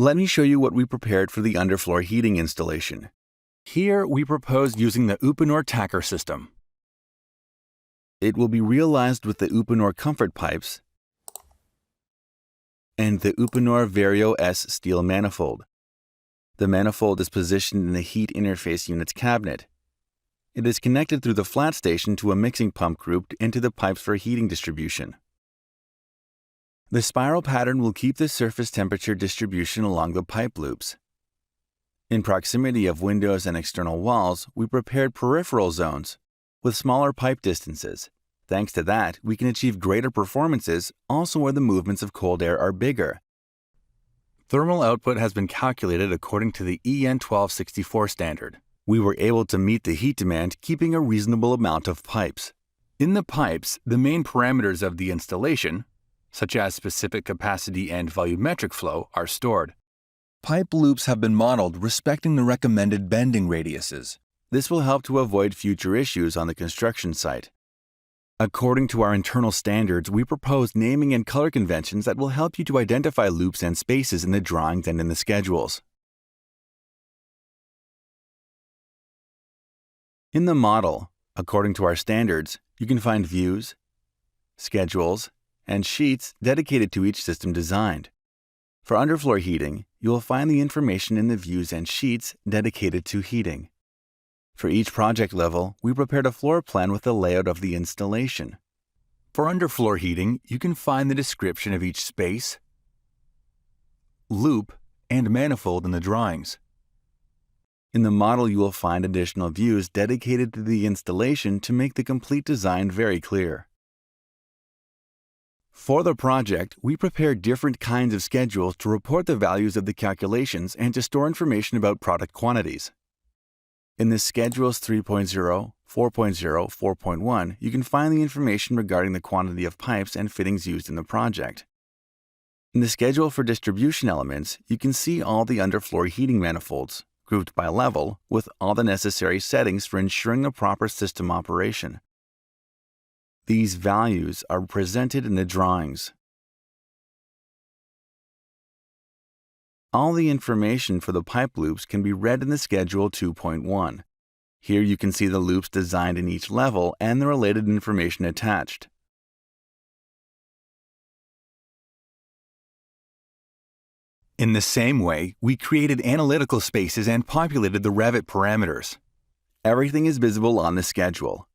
Let me show you what we prepared for the underfloor heating installation. Here, we proposed using the Uponor tacker system. It will be realized with the Uponor comfort pipes and the Uponor Vario S steel manifold. The manifold is positioned in the heat interface unit's cabinet. It is connected through the flat station to a mixing pump grouped into the pipes for heating distribution. The spiral pattern will keep the surface temperature distribution along the pipe loops. In proximity of windows and external walls, we prepared peripheral zones with smaller pipe distances. Thanks to that, we can achieve greater performances also where the movements of cold air are bigger. Thermal output has been calculated according to the EN 1264 standard. We were able to meet the heat demand keeping a reasonable amount of pipes. In the pipes, the main parameters of the installation, such as specific capacity and volumetric flow, are stored. Pipe loops have been modeled respecting the recommended bending radiuses. This will help to avoid future issues on the construction site. According to our internal standards, we propose naming and color conventions that will help you to identify loops and spaces in the drawings and in the schedules. In the model, according to our standards, you can find views, schedules, and sheets dedicated to each system designed. For underfloor heating, you will find the information in the views and sheets dedicated to heating. For each project level, we prepared a floor plan with the layout of the installation. For underfloor heating, you can find the description of each space, loop, and manifold in the drawings. In the model, you will find additional views dedicated to the installation to make the complete design very clear. For the project, we prepared different kinds of schedules to report the values of the calculations and to store information about product quantities. In the Schedules 3.0, 4.0, 4.1, you can find the information regarding the quantity of pipes and fittings used in the project. In the schedule for distribution elements, you can see all the underfloor heating manifolds, grouped by level, with all the necessary settings for ensuring a proper system operation. These values are presented in the drawings. All the information for the pipe loops can be read in the Schedule 2.1. Here you can see the loops designed in each level and the related information attached. In the same way, we created analytical spaces and populated the Revit parameters. Everything is visible on the schedule.